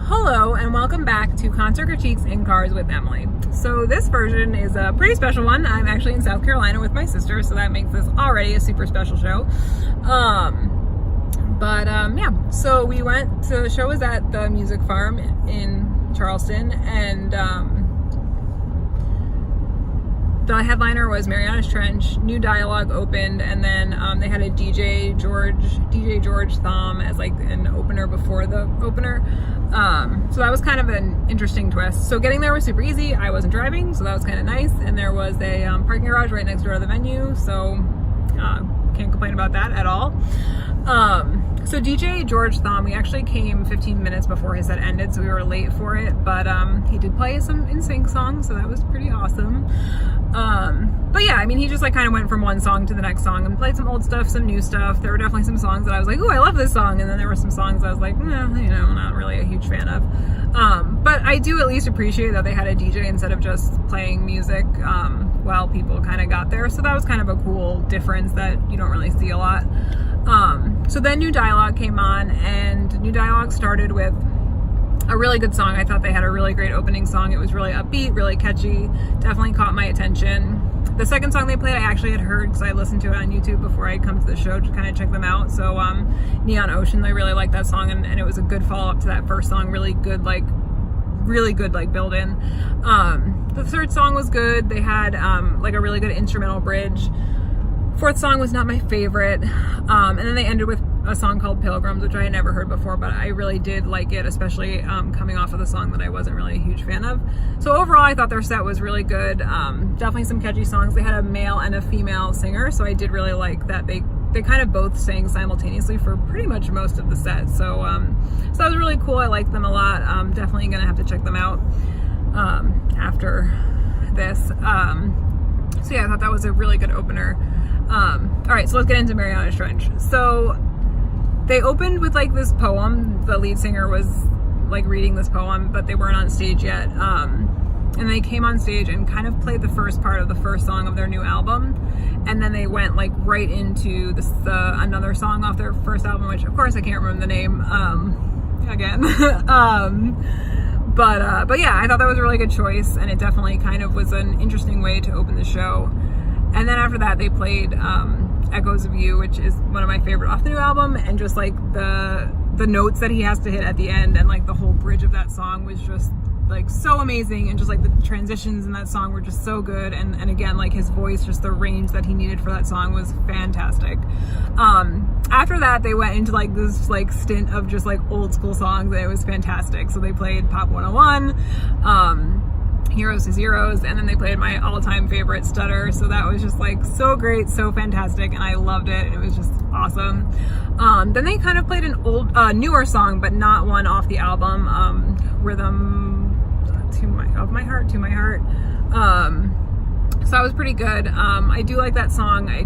Hello and welcome back to Concert Critiques in Cars with Emily. So this version is a pretty special one. I'm actually in South Carolina with my sister, so that makes this already a super special show. Yeah, so we went to, the show was at the Music Farm in Charleston, and the headliner was Marianas Trench. New Dialogue opened, and then they had a DJ George Thom as like an opener before the opener. So that was kind of an interesting twist. So getting there was super easy. I wasn't driving, so that was kind of nice. And there was a parking garage right next door to the venue, so can't complain about that at all. So DJ George Thom, we actually came 15 minutes before his set ended, so we were late for it, but he did play some NSYNC songs, so that was pretty awesome. But yeah, I mean, he just like kind of went from one song to the next song and played some old stuff, some new stuff. There were definitely some songs that I was like, ooh, I love this song, and then there were some songs I was like, not really a huge fan of. But I do at least appreciate that they had a DJ instead of just playing music while people kind of got there, so that was kind of a cool difference that you don't really see a lot. So then New Dialogue came on, and New Dialogue started with a really good song. I thought they had a really great opening song. It was really upbeat, really catchy, definitely caught my attention. The second song they played I actually had heard because I listened to it on YouTube before I come to the show to kind of check them out. So Neon Ocean, I really liked that song, and it was a good follow-up to that first song. Really good build-in. The third song was good. They had like a really good instrumental bridge. Fourth song was not my favorite, and then they ended with a song called Pilgrims, which I had never heard before, but I really did like it, especially coming off of the song that I wasn't really a huge fan of. So overall, I thought their set was really good. Definitely some catchy songs. They had a male and a female singer, so I did really like that they kind of both sang simultaneously for pretty much most of the set. So so that was really cool. I liked them a lot. Definitely gonna have to check them out after this. So yeah, I thought that was a really good opener. All right, so let's get into Marianas Trench. So they opened with like this poem. The lead singer was like reading this poem, but they weren't on stage yet. And they came on stage and kind of played the first part of the first song of their new album. And then they went like right into this, another song off their first album, which of course I can't remember the name, again. But yeah, I thought that was a really good choice, and it definitely kind of was an interesting way to open the show. And then after that, they played Echoes of You, which is one of my favorite off the new album, and just like the notes that he has to hit at the end, and like the whole bridge of that song was just like so amazing, and just like the transitions in that song were just so good, and again, like his voice, just the range that he needed for that song was fantastic. After that, they went into like this like stint of just like old school songs, and it was fantastic. So they played Pop 101, Heroes to Zeros, and then they played my all-time favorite, Stutter. So that was just like so great, so fantastic, and I loved it. It was just awesome. Then they kind of played an old newer song, but not one off the album, Rhythm of My Heart to My Heart. So that was pretty good. I do like that song. I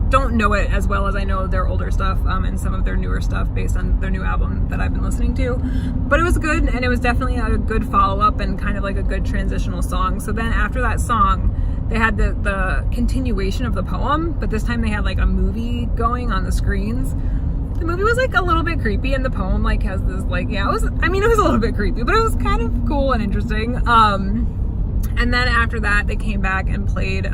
don't know it as well as I know their older stuff and some of their newer stuff based on their new album that I've been listening to, but it was good, and it was definitely a good follow-up and kind of like a good transitional song. So then after that song, they had the continuation of the poem, but this time they had like a movie going on the screens. The movie was like a little bit creepy, and the poem like has this like, it was a little bit creepy, but it was kind of cool and interesting. And then after that, they came back and played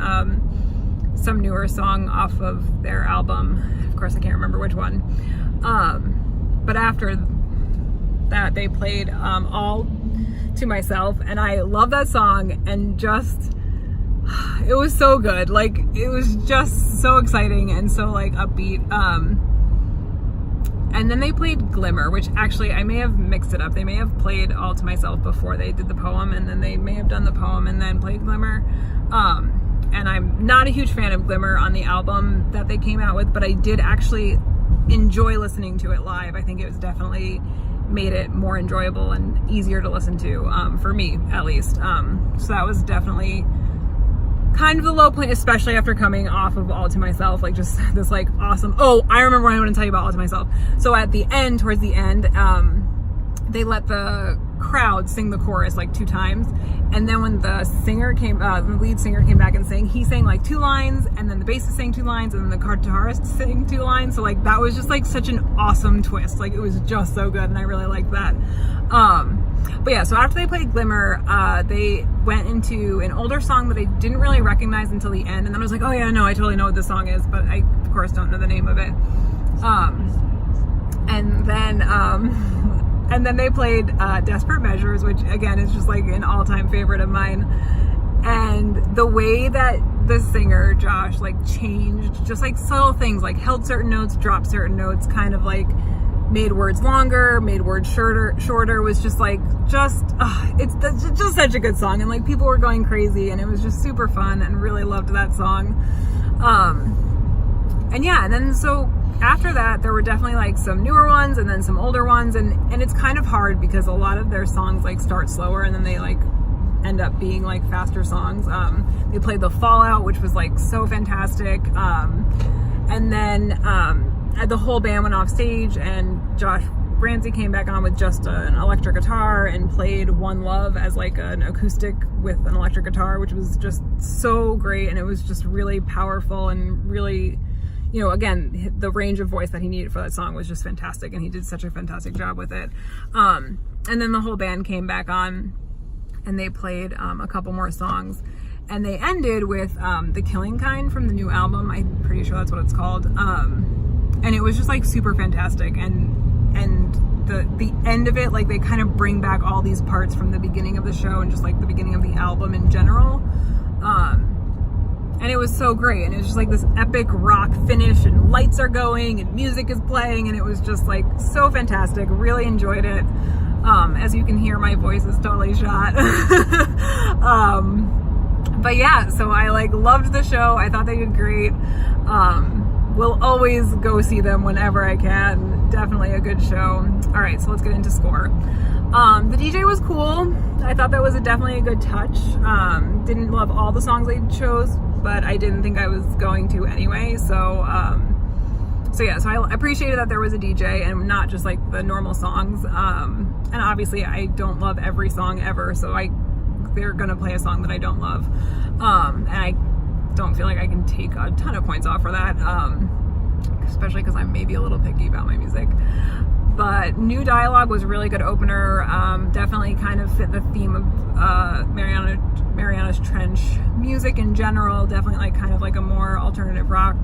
some newer song off of their album. Of course, I can't remember which one. But after that, they played All to Myself, and I love that song, and just, it was so good. Like, it was just so exciting and so like upbeat. And then they played Glimmer, which actually I may have mixed it up. They may have played All to Myself before they did the poem, and then they may have done the poem and then played Glimmer. And I'm not a huge fan of Glimmer on the album that they came out with, but I did actually enjoy listening to it live. I think it was definitely made it more enjoyable and easier to listen to, for me at least. So that was definitely kind of the low point, especially after coming off of All to Myself, like just this like awesome, oh, I remember what I want to tell you about All to Myself. So at the end, towards the end, they let the crowd sing the chorus like 2 times, and then when the singer came, the lead singer came back and sang, he sang like 2 lines, and then the bassist sang 2 lines, and then the guitarist sang 2 lines. So like that was just like such an awesome twist. Like it was just so good, and I really liked that. But yeah, so after they played Glimmer, they went into an older song that I didn't really recognize until the end, and then I was like, oh yeah, no, I totally know what this song is, but I of course don't know the name of it. And then they played Desperate Measures, which again is just like an all-time favorite of mine. And the way that the singer Josh like changed just like subtle things, like held certain notes, dropped certain notes, kind of like made words longer, made words shorter, was just like it's just such a good song, and like people were going crazy, and it was just super fun, and really loved that song. And yeah, and then so after that there were definitely like some newer ones and then some older ones, and it's kind of hard because a lot of their songs like start slower and then they like end up being like faster songs. They played The Fallout, which was like so fantastic, and then the whole band went off stage, and Josh Ramsey came back on with just an electric guitar and played One Love as like an acoustic with an electric guitar, which was just so great, and it was just really powerful and really, you know, again, the range of voice that he needed for that song was just fantastic, and he did such a fantastic job with it. And then the whole band came back on, and they played a couple more songs, and they ended with The Killing Kind from the new album. I'm pretty sure that's what it's called. And it was just like super fantastic, and the end of it, like they kind of bring back all these parts from the beginning of the show and just like the beginning of the album in general. And it was so great, and it was just like this epic rock finish, and lights are going and music is playing, and it was just like so fantastic. Really enjoyed it. As you can hear, my voice is totally shot. But yeah, so I like loved the show. I thought they did great. Will always go see them whenever I can. Definitely a good show. All right, so let's get into score. The DJ was cool. I thought that was definitely a good touch. Didn't love all the songs they chose, but I didn't think I was going to anyway. So yeah, so I appreciated that there was a DJ and not just like the normal songs. And obviously I don't love every song ever, so they're gonna play a song that I don't love. And I don't feel like I can take a ton of points off for that, especially because I'm maybe a little picky about my music. But New Dialogue was a really good opener. Definitely kind of fit the theme of Marianas Trench music in general. Definitely like kind of like a more alternative rock.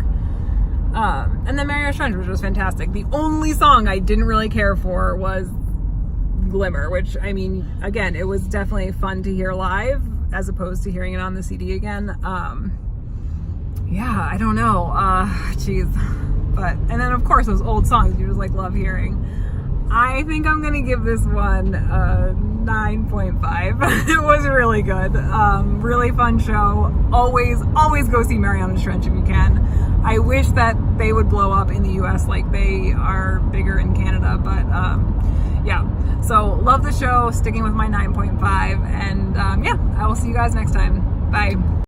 And then Marianas Trench, which was fantastic. The only song I didn't really care for was Glimmer, which, I mean, again, it was definitely fun to hear live as opposed to hearing it on the CD again. Yeah, I don't know. But, and then of course those old songs you just like love hearing. I think I'm gonna give this one a 9.5. It was really good. Really fun show. Always go see Marianas Trench if you can. I wish that they would blow up in the US like they are bigger in Canada, but yeah. So love the show, sticking with my 9.5, and yeah, I will see you guys next time. Bye.